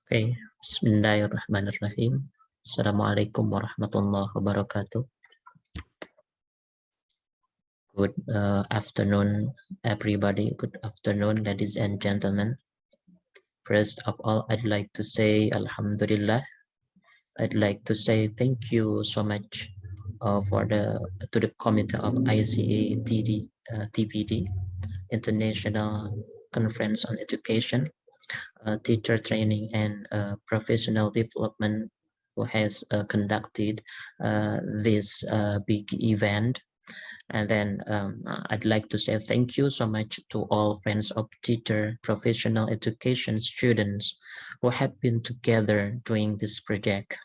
Okay, Bismillahirrahmanirrahim. Assalamualaikum warahmatullahi wabarakatuh. Good afternoon, everybody. Good afternoon, ladies and gentlemen. First of all, I'd like to say Alhamdulillah. I'd like to say thank you so much to the committee of ICE-TPD, International Conference on Education, teacher training and professional development, who has conducted this big event. And then I'd like to say thank you so much to all friends of teacher, professional education students who have been together doing this project.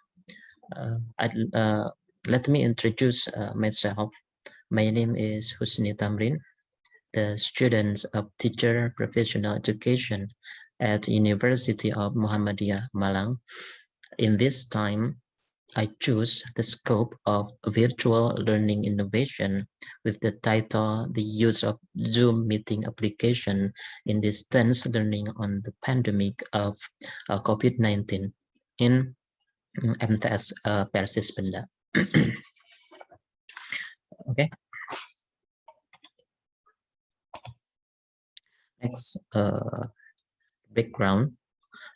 Let me introduce myself. My name is Husni Tamrin, the students of teacher professional education at University of Muhammadiyah Malang. In this time, I choose the scope of virtual learning innovation with the title The Use of Zoom Meeting Application in Distance Learning on the Pandemic of COVID-19 in MTS Persis Benda. Okay. Next, background.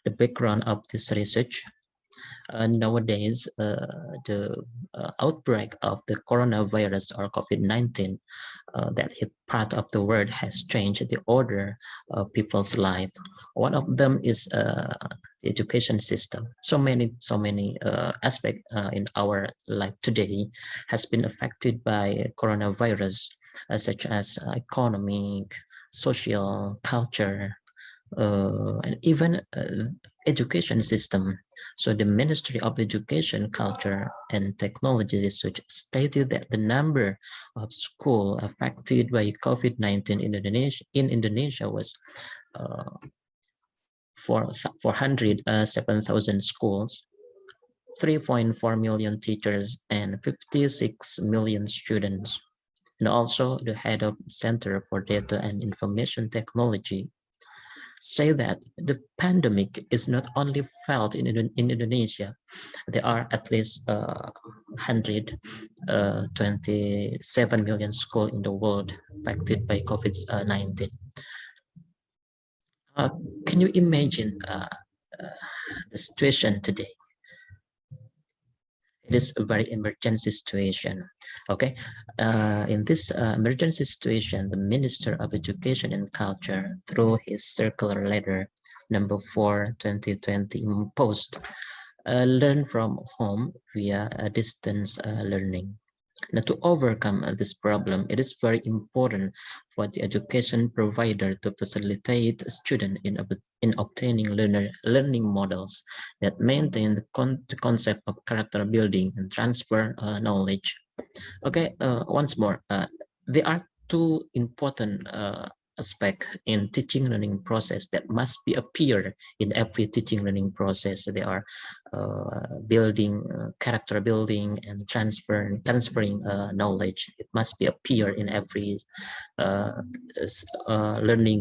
The background of this research. Nowadays, the outbreak of the coronavirus or COVID-19 that hit part of the world has changed the order of people's life. One of them is the education system. So many aspects in our life today has been affected by coronavirus, such as economic, social, culture, and even education system. So the Ministry of Education, Culture and Technology Research stated that the number of schools affected by COVID-19 in Indonesia was 407,000 schools, 3.4 million teachers, and 56 million students. And also the head of Center for Data and Information Technology say that the pandemic is not only felt in Indonesia. There are at least 127 million schools in the world affected by COVID-19. Can you imagine the situation today? It is a very emergency situation. Okay, in this emergency situation, the Minister of Education and Culture, through his circular letter number 4/2020, imposed learn from home via distance learning. Now, to overcome this problem, it is very important for the education provider to facilitate a student in obtaining learning models that maintain the concept of character building and transfer knowledge. Okay, once more, there are two important aspect in teaching learning process that must be appear in every teaching learning process. They are building character building and transferring knowledge. It must be appear in every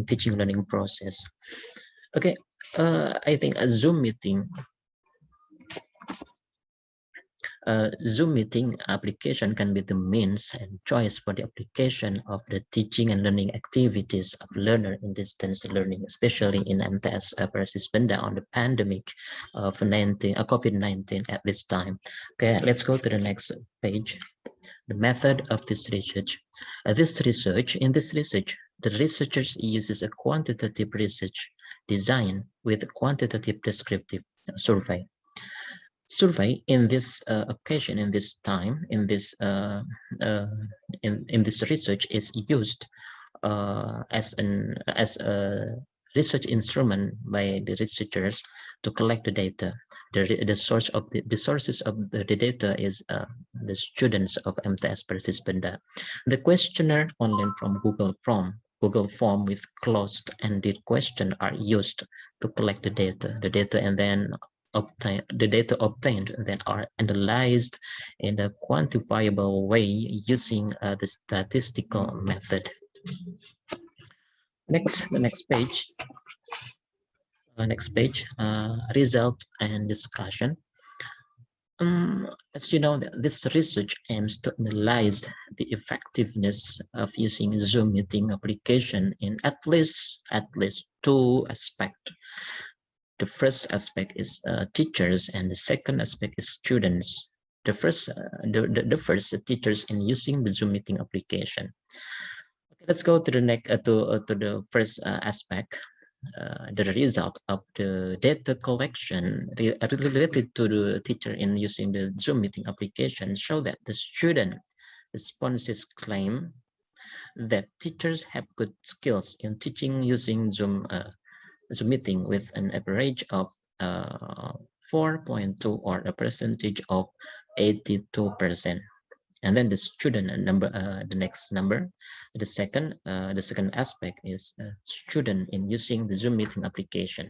teaching learning process. Okay, I think a Zoom meeting Zoom meeting application can be the means and choice for the application of the teaching and learning activities of learner in distance learning, especially in MTS Persis Benda on the pandemic of COVID-19 at this time. Okay, let's go to the next page. The method of this research. In this research, the researchers uses a quantitative research design with a quantitative descriptive survey. In this occasion, in this time, in this research is used as a research instrument by the researchers to collect the data. The sources of the data is the students of MTS Persis Benda. The questionnaire online from Google Form with closed-ended question are used to collect the data, and then the data obtained then are analyzed in a quantifiable way using the statistical method. The next page. Next page, result and discussion. As you know, this research aims to analyze the effectiveness of using Zoom meeting application in at least two aspects. The first aspect is teachers, and the second aspect is students. The first teachers in using the Zoom meeting application. Okay, let's go to the next to the first aspect. The result of the data collection related to the teacher in using the Zoom meeting application show that the student responses claim that teachers have good skills in teaching using Zoom meeting with an average of 4.2 or a percentage of 82%. And then the student number, the next number, the second aspect is student in using the Zoom meeting application.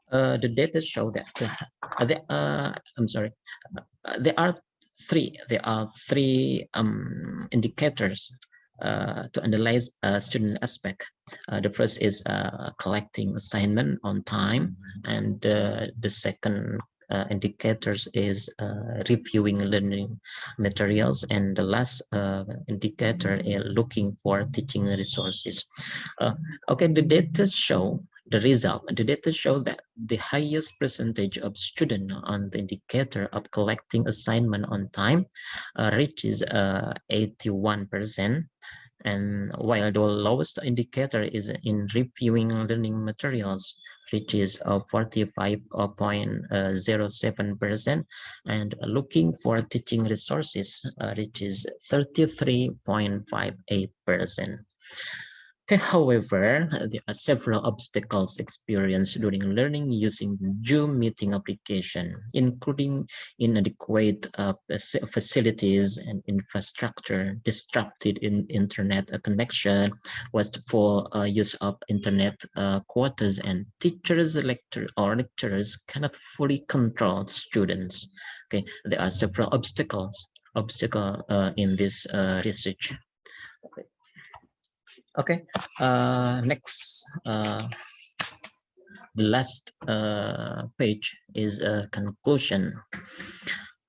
The data show that I'm sorry, there are three indicators to analyze a student aspect. The first is collecting assignment on time, and the second indicators is reviewing learning materials, and the last indicator is looking for teaching resources. Okay, the data show the result. The data show that the highest percentage of students on the indicator of collecting assignment on time reaches 81%, and while the lowest indicator is in reviewing learning materials, which is 45.07%, and looking for teaching resources, which is 33.58%. Okay, however, there are several obstacles experienced during learning using the Zoom meeting application, including inadequate facilities and infrastructure, disrupted in internet connection, wasteful use of internet quotas, and teachers, lecturers cannot fully control students. Okay, there are several obstacles in this research. Okay, next, the last page is a conclusion.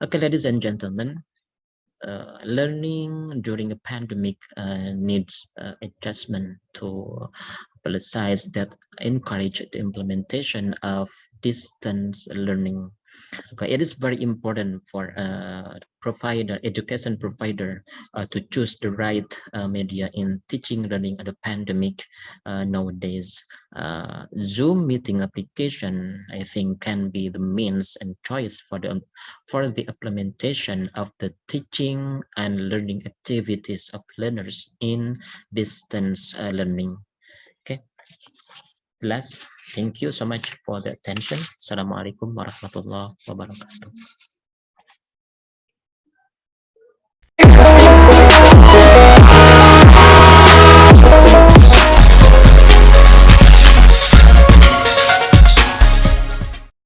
Okay, ladies and gentlemen, learning during a pandemic needs adjustment to policies that encourage the implementation of distance learning. Okay, it is very important for education provider to choose the right media in teaching learning at the pandemic nowadays. Zoom meeting application, I think, can be the means and choice for the implementation of the teaching and learning activities of learners in distance learning. Okay, last. Thank you so much for the attention. Assalamualaikum warahmatullahi wabarakatuh.